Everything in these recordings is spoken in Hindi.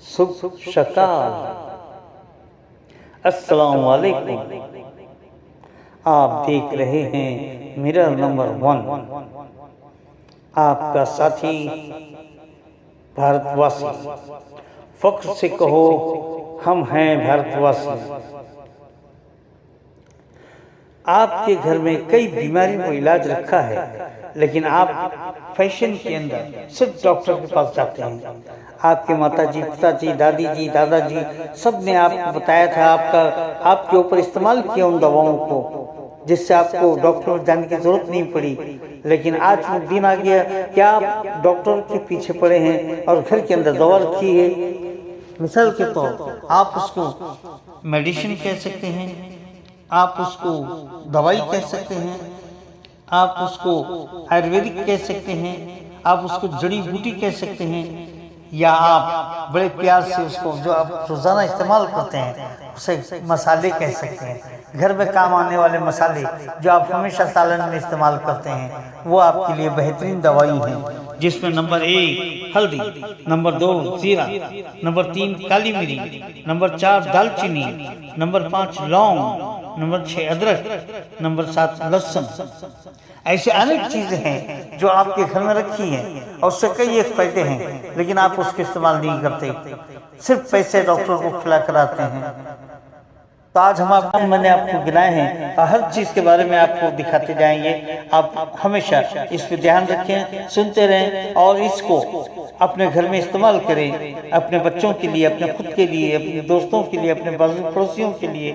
शुभ शकाल। अस्सलाम वालेकुम। आप देख रहे हैं मिरर नंबर 1, आपका साथी भारतवासी। फख्र से कहो हम हैं भारतवासी। आपके घर में कई बीमारियों को इलाज रखा है, लेकिन आप फैशन के अंदर सिर्फ डॉक्टर के पास जाते हैं। आपके माताजी, पिताजी, दादी जी, दादाजी सब ने आपको बताया था, आपके ऊपर इस्तेमाल किया उन दवाओं को, जिससे आपको डॉक्टर जाने की जरूरत नहीं पड़ी। लेकिन आज वो दिन आ गया कि आप डॉक्टर के पीछे पड़े हैं और घर के अंदर दवा रखी है। मिसाल के तौर आप उसको मेडिसिन कह सकते हैं, आप उसको दवाई कह सकते हैं, आप उसको आयुर्वेदिक कह सकते हैं, आप उसको जड़ी बूटी कह सकते हैं, या आप बड़े प्यार से उसको जो आप रोजाना इस्तेमाल करते हैं उसे मसाले कह सकते हैं। घर में काम आने वाले मसाले जो आप हमेशा सालन में इस्तेमाल करते हैं, वो आपके लिए बेहतरीन दवाई है, जिसमें नंबर 1 हल्दी, नंबर 2 जीरा, नंबर 3 काली मिरी, नंबर 4 दालचीनी, नंबर 5 लौंग, नंबर 6 अदरक, नंबर 7 लहसुन। ऐसे अनेक चीजें हैं जो आपके घर में रखी हैं और उससे कई एक फायदे हैं, लेकिन आप उसके इस्तेमाल नहीं करते, सिर्फ पैसे डॉक्टर को खिला कर आते हैं। तो आज मैंने आपको गिनाए हैं और हर चीज के बारे में आपको दिखाते जाएंगे। आप हमेशा इस पर ध्यान रखें, सुनते रहें और इसको अपने घर में इस्तेमाल करें, अपने बच्चों के लिए, अपने खुद के लिए, अपने दोस्तों के लिए, अपने पड़ोसियों के लिए,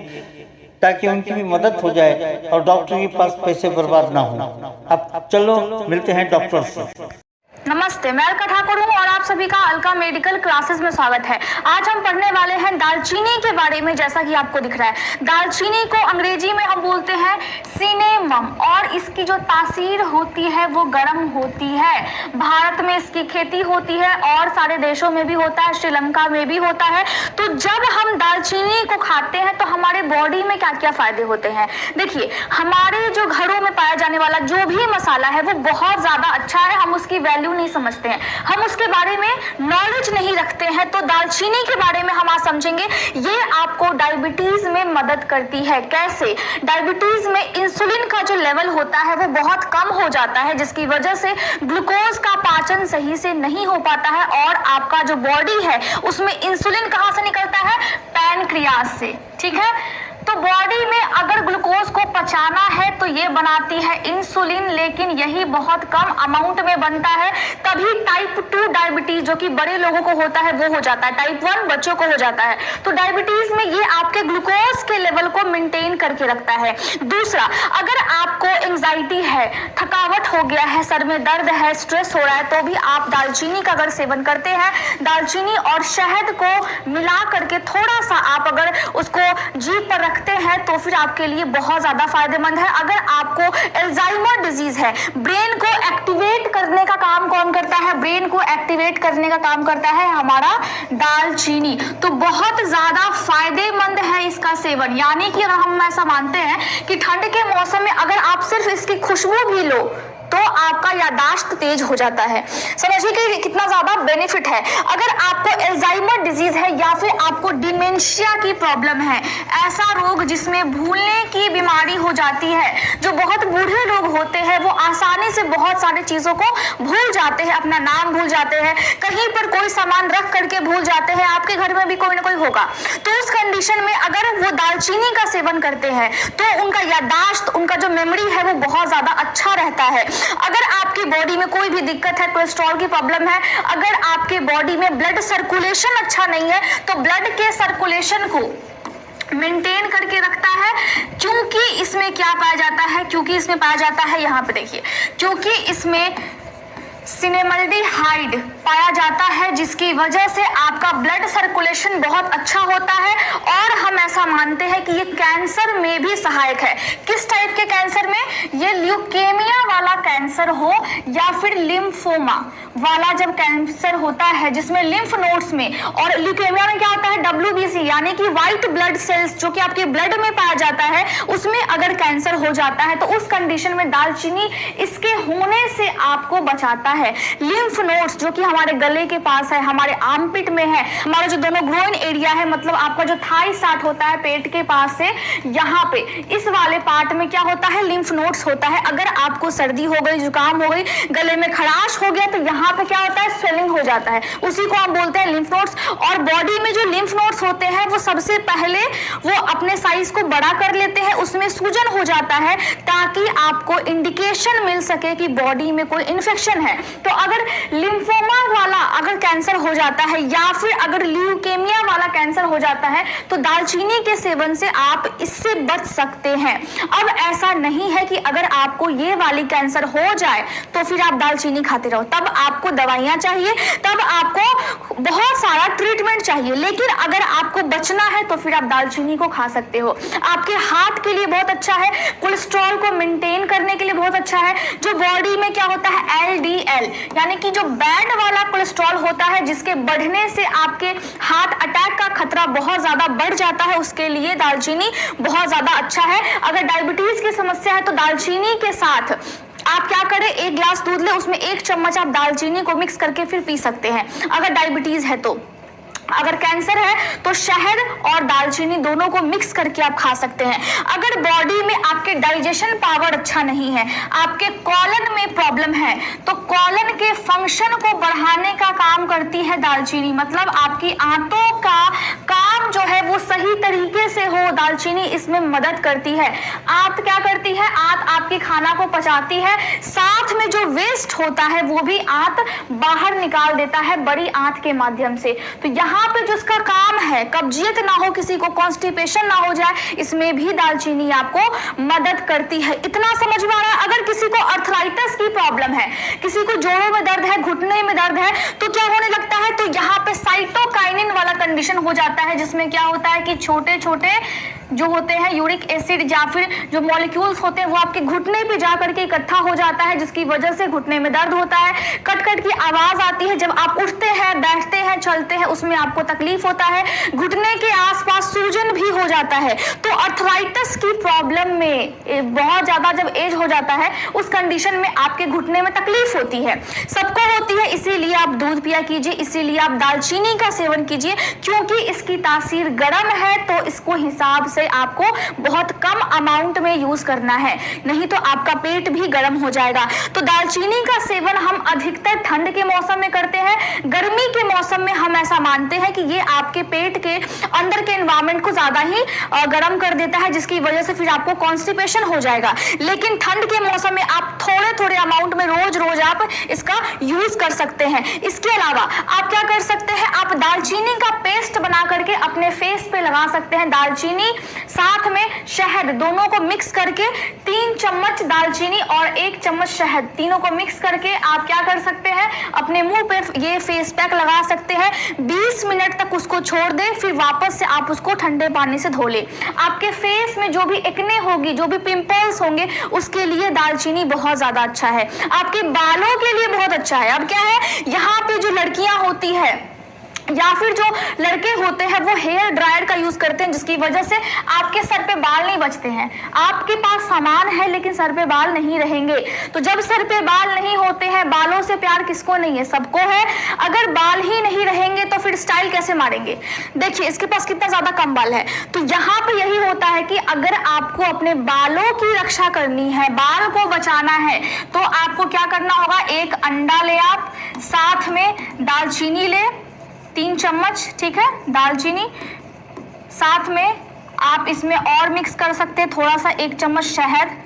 ताकि उनकी भी मदद हो जाए और डॉक्टर के पास पैसे बर्बाद ना हो। अब चलो मिलते हैं डॉक्टर से। नमस्ते, मैं अलका ठाकुर हूँ और आप सभी का अलका मेडिकल क्लासेस में स्वागत है। आज हम पढ़ने वाले हैं दालचीनी के बारे में। जैसा कि आपको दिख रहा है, दालचीनी को अंग्रेजी में हम बोलते हैं सिनेमम, और इसकी जो तासीर होती है वो गर्म होती है। भारत में इसकी खेती होती है और सारे देशों में भी होता है, श्रीलंका में भी होता है। तो जब हम दालचीनी को खाते हैं तो हमारे बॉडी में क्या क्या फायदे होते हैं, देखिए। हमारे जो घरों में पाया जाने वाला जो भी मसाला है वो बहुत ज्यादा अच्छा है, हम उसकी वैल्यू नहीं समझते हैं, हम उसके बारे में नॉलेज नहीं रखते हैं। तो दालचीनी के बारे में हम आज समझेंगे। ये आपको डायबिटीज में मदद करती है। कैसे? डायबिटीज में इंसुलिन का जो लेवल होता है वो बहुत कम हो जाता है, जिसकी वजह से ग्लूकोज का पाचन सही से नहीं हो पाता है और आपका जो बॉडी है उसमें इंसुलिन कहां से निकलता है? पैनक्रियाज से, ठीक है। तो बॉडी में अगर ग्लूकोज को पचाना है तो ये बनाती है इंसुलिन, लेकिन यही बहुत कम अमाउंट में बनता है। तभी टाइप 2 डायबिटीज जो कि बड़े लोगों को होता है वो हो जाता है, टाइप 1 बच्चों को हो जाता है। तो डायबिटीज में ये आपके ग्लूकोज के लेवल को मेंटेन करके रखता है। दूसरा, अगर आपको एंजाइटी है, थकावट हो गया है, सर में दर्द है, स्ट्रेस हो रहा है, तो भी आप दालचीनी का अगर सेवन करते हैं, दालचीनी और शहद को मिला करके थोड़ा सा आप अगर उसको जीभ पर रखते हैं तो फिर आपके लिए बहुत ज्यादा फायदेमंद है। अगर आपको अल्जाइमर डिजीज है, ब्रेन को एक्टिवेट करने का काम कौन करता है? ब्रेन को एक्टिवेट करने का काम करता है हमारा दालचीनी। तो बहुत ज्यादा फायदेमंद है इसका सेवन। यानी कि अगर हम ऐसा मानते हैं कि ठंड के मौसम में अगर आप सिर्फ इसकी खुशबू भी लो तो आपका याददाश्त तेज हो जाता है। समझिए कि कितना ज्यादा बेनिफिट है। अगर आपको अल्जाइमर डिजीज है या फिर आपको डिमेंशिया की प्रॉब्लम है, ऐसा रोग जिसमें भूलने की बीमारी हो जाती है, जो बहुत बूढ़े लोग होते हैं वो आसानी से बहुत सारी चीजों को भूल जाते हैं, अपना नाम भूल जाते हैं, कहीं पर कोई सामान रख करके भूल जाते हैं, आपके घर में भी कोई ना कोई होगा। तो उस कंडीशन में अगर वो दालचीनी का सेवन करते हैं तो उनका याददाश्त, उनका जो मेमोरी है वो बहुत ज्यादा अच्छा रहता है। अगर आपकी बॉडी में कोई भी दिक्कत है, कोलेस्ट्रॉल की प्रॉब्लम है, अगर आपके बॉडी में ब्लड सर्कुलेशन अच्छा नहीं है, तो ब्लड के सर्कुलेशन को मेंटेन करके रखता है। क्योंकि इसमें क्या पाया जाता है? क्योंकि इसमें पाया जाता है, यहाँ पे देखिए, क्योंकि इसमें सिनेमल्डिहाइड पाया जाता है, जिसकी वजह से आपका ब्लड सर्कुलेशन बहुत अच्छा होता है। और हम ऐसा मानते हैं कि ये कैंसर में भी सहायक है। किस टाइप के कैंसर में? ये ल्यूकेमिया वाला कैंसर हो या फिर लिम्फोमा वाला जब कैंसर होता है जिसमें लिम्फ नोड्स में, और ल्यूकेमिया में क्या होता है? WBC यानी कि व्हाइट ब्लड सेल्स जो कि आपके ब्लड में पाया जाता है, उसमें अगर कैंसर हो जाता है तो उस कंडीशन में दालचीनी इसके होने से आपको बचाता है। लिम्फ नोड्स जो कि हमारे हमारे गले के पास है, हमारे आर्मपिट में है, हमारा जो दोनों ग्रोइन एरिया है, मतलब आपका जो थाई स्टार्ट होता है पेट के पास से, यहाँ पे इस वाले पार्ट में क्या होता है, लिम्फ नोड्स होता है। अगर आपको सर्दी हो गई, जुकाम हो गई, गले में खराश हो गया, तो यहाँ पे क्या होता है, स्वेलिंग हो जाता है, उसी को हम बोलते हैं लिम्फ नोड्स। और बॉडी में जो लिम्फ नोड्स होते हैं वो सबसे पहले वो अपने साइज को बड़ा कर लेते हैं, उसमें सूजन हो जाता है, ताकि आपको इंडिकेशन मिल सके कि बॉडी में कोई इन्फेक्शन है। तो अगर लिम्फोमा वाला अगर कैंसर हो जाता है या फिर अगर ल्यूकेमिया वाला कैंसर हो जाता है, तो दालचीनी के सेवन से आप इससे बच सकते हैं। अब ऐसा नहीं है कि अगर आपको ये वाली कैंसर हो जाए तो फिर आप दालचीनी खाते रहो, तब आपको दवाइयां चाहिए, तब आपको बहुत सारा ट्रीटमेंट चाहिए। लेकिन अगर आपको बचना है तो फिर आप दालचीनी को खा सकते हो। आपके हार्ट के लिए बहुत अच्छा है, कोलेस्ट्रॉल को मेंटेन करने के लिए बहुत अच्छा है। जो बॉडी में क्या होता है, LDL यानी कि जो बैड वाला कोलेस्ट्रॉल होता है, जिसके बढ़ने से आपके हार्ट अटैक का खतरा बहुत ज्यादा बढ़ जाता है, उसके लिए दालचीनी बहुत ज्यादा अच्छा है। अगर डायबिटीज की समस्या है तो दालचीनी के साथ आप क्या करें, 1 गिलास दूध ले, उसमें 1 चम्मच आप दालचीनी को मिक्स करके फिर पी सकते हैं, अगर डायबिटीज है तो। अगर कैंसर है तो शहद और दालचीनी दोनों को मिक्स करके आप खा सकते हैं। अगर बॉडी में आपके डाइजेशन पावर अच्छा नहीं है, आपके कॉलन में प्रॉब्लम है, तो कॉलन के फंक्शन को बढ़ाने का काम करती है दालचीनी। मतलब आपकी आंतों का काम जो है वो सही तरीके से हो, दालचीनी इसमें मदद करती है। आंत क्या करती है, आंत आपके खाना को पचाती है, साथ में जो वेस्ट होता है वो भी आंत बाहर निकाल देता है बड़ी आंत के माध्यम से। तो यहाँ पे जो इसका काम है, कब्जियत ना हो, किसी को कॉन्स्टिपेशन ना हो जाए, इसमें भी दालचीनी आपको मदद करती है। इतना समझ में आ रहा है। अगर किसी को अर्थराइटिस की प्रॉब्लम है, किसी को जोड़ों में दर्द है, घुटने में दर्द है, तो क्या होने लगता है, तो यहाँ पे साइटोकाइनिन वाला कंडीशन हो जाता है, जिसमें क्या होता है कि छोटे छोटे जो होते हैं यूरिक एसिड या फिर जो मॉलिक्यूल्स होते हैं वो आपके घुटने पे जा करके इकट्ठा हो जाता है, जिसकी वजह से घुटने में दर्द होता है, कट कट की आवाज आती है। जब आप उठते हैं, बैठते हैं, चलते हैं, उसमें आपको तकलीफ होता है, घुटने के आसपास सूजन भी हो जाता है। तो अर्थराइटिस की प्रॉब्लम में बहुत ज्यादा जब एज हो जाता है, उस कंडीशन में आपके घुटने में तकलीफ होती है, सबको होती है। इसीलिए आप दूध पिया कीजिए, इसीलिए आप दालचीनी का सेवन कीजिए, क्योंकि इसकी तासीर गर्म है, तो इसको हिसाब से आपको बहुत कम अमाउंट में यूज करना है, नहीं तो आपका पेट भी गर्म हो जाएगा। तो दालचीनी का सेवन हम अधिकतर ठंड के मौसम में करते हैं। गर्मी के मौसम में हम ऐसा मानते हैं कि ये आपके पेट के अंदर के एनवायरनमेंट को ज्यादा ही गर्म कर देता है, जिसकी वजह से फिर आपको कॉन्स्टिपेशन हो जाएगा। लेकिन ठंड के मौसम में आप थोड़े थोड़े अमाउंट में रोज रोज आप इसका यूज कर सकते हैं। इसके अलावा आप क्या कर सकते हैं, आप दालचीनी का पेस्ट बना करके अपने फेस पे लगा सकते हैं। दालचीनी साथ में शहद दोनों को मिक्स करके 3 चम्मच दालचीनी और 1 चम्मच शहद, तीनों को मिक्स करके आप क्या कर सकते हैं, अपने मुंह पे ये फेस पैक लगा सकते हैं। 20 मिनट तक उसको छोड़ दें, फिर वापस से आप उसको ठंडे पानी से धो लें। आपके फेस में जो भी एक्ने होगी, जो भी पिंपल्स होंगे, उसके लिए दालचीनी बहुत ज्यादा अच्छा है। आपके बालों के लिए बहुत अच्छा है। अब क्या है, यहाँ पे जो लड़कियां होती है या फिर जो लड़के होते हैं वो हेयर ड्रायर का यूज करते हैं, जिसकी वजह से आपके सर पे बाल नहीं बचते हैं। आपके पास सामान है लेकिन सर पे बाल नहीं रहेंगे। तो जब सर पे बाल नहीं होते हैं, बालों से प्यार किसको नहीं है, सबको है। अगर बाल ही नहीं रहेंगे तो फिर स्टाइल कैसे मारेंगे। देखिए इसके पास कितना ज्यादा कम बाल है। तो यहाँ पे यही होता है कि अगर आपको अपने बालों की रक्षा करनी है, बाल को बचाना है, तो आपको क्या करना होगा, 1 अंडा ले आप, साथ में दालचीनी ले 3 चम्मच, ठीक है, दालचीनी, साथ में आप इसमें और मिक्स कर सकते हैं थोड़ा सा 1 चम्मच शहद,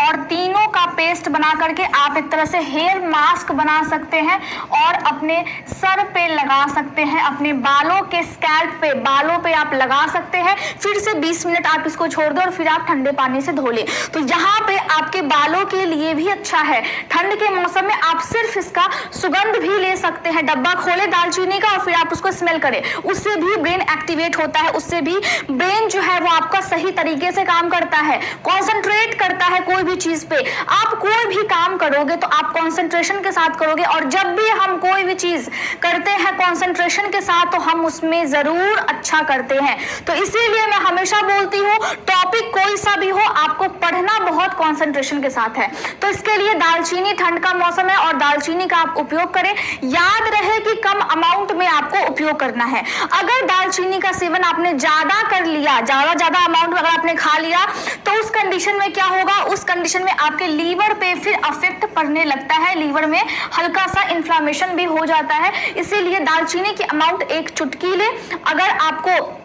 और तीनों का पेस्ट बना करके आप एक तरह से हेयर मास्क बना सकते हैं और अपने सर पे लगा सकते हैं, अपने बालों के स्कैल्प पे, बालों पे आप लगा सकते हैं। फिर से 20 मिनट आप इसको छोड़ दो और फिर आप ठंडे पानी से धो लें। तो यहाँ पे आपके बालों के लिए भी अच्छा है। ठंड के मौसम में आप सिर्फ इसका सुगंध भी ले सकते हैं। डब्बा खोले दालचीनी का और फिर आप उसको स्मेल करें, उससे भी ब्रेन एक्टिवेट होता है, उससे भी ब्रेन जो है वो आपका सही तरीके से काम करता है, कॉन्सेंट्रेट करता है। कोई भी भी चीज पे, आप कोई भी काम करोगे तो आप कंसंट्रेशन के साथ करोगे, और जब भी हम कोई भी चीज करते हैं कंसंट्रेशन के साथ तो हम उसमें जरूर अच्छा करते हैं। तो इसीलिए मैं हमेशा बोलती हूँ टॉपिक कोई सा भी हो, आपको पढ़ना बहुत कंसंट्रेशन के साथ है। तो इसके लिए दालचीनी, ठंड का मौसम है और दालचीनी का आप उपयोग करें। याद रहे कि कम अमाउंट में आपको उपयोग करना है। अगर दालचीनी का सेवन आपने ज्यादा कर लिया, ज्यादा अमाउंट में अगर आपने खा लिया, तो उस कंडीशन में क्या होगा, उस कंडीशन में आपके लीवर पे फिर अफेक्ट पड़ने लगता है, लीवर में हल्का सा इन्फ्लामेशन भी हो जाता है। इसीलिए दालचीनी की अमाउंट एक चुटकी ले। अगर आपको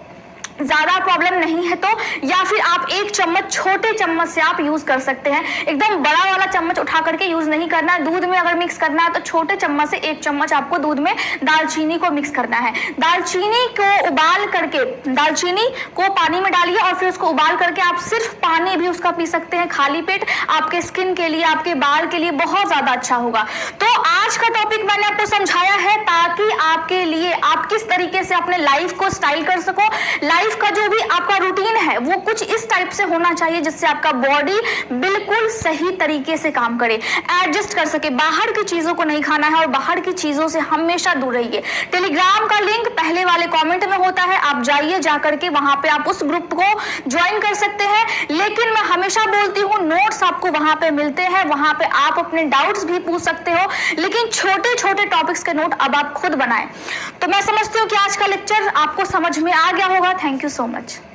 ज्यादा प्रॉब्लम नहीं है तो, या फिर आप एक चम्मच, छोटे चम्मच से आप यूज कर सकते हैं। एकदम बड़ा वाला चम्मच उठा करके यूज नहीं करना है। दूध में अगर मिक्स करना है तो छोटे चम्मच से एक चम्मच आपको दूध में दालचीनी को मिक्स करना है। दालचीनी को उबाल करके, दालचीनी को पानी में डालिए और फिर उसको उबाल करके आप सिर्फ पानी भी उसका पी सकते हैं खाली पेट। आपके स्किन के लिए, आपके बाल के लिए बहुत ज्यादा अच्छा होगा। तो आज का टॉपिक मैंने आपको समझाया है ताकि आपके लिए आप किस तरीके से अपने लाइफ को स्टाइल कर सको। लाइफ का जो भी आपका रूटीन है वो कुछ इस टाइप से होना चाहिए जिससे आपका बॉडी बिल्कुल सही तरीके से काम करे, एडजस्ट कर सके। बाहर की चीजों को नहीं खाना है और बाहर की चीजों से हमेशा दूर रहिए। टेलीग्राम का लिंक पहले वाले कमेंट में होता है, आप जाइए, जाकर के वहां पे आप उस ग्रुप को ज्वाइन कर सकते हैं। लेकिन मैं हमेशा बोलती हूँ नोट्स आपको वहां पे मिलते हैं, वहां पे आप अपने डाउट्स भी पूछ सकते हो, लेकिन छोटे छोटे टॉपिक्स के नोट अब आप खुद बनाएं। तो मैं समझती हूँ कि आज का लेक्चर आपको समझ में आ गया होगा। Thank you so much.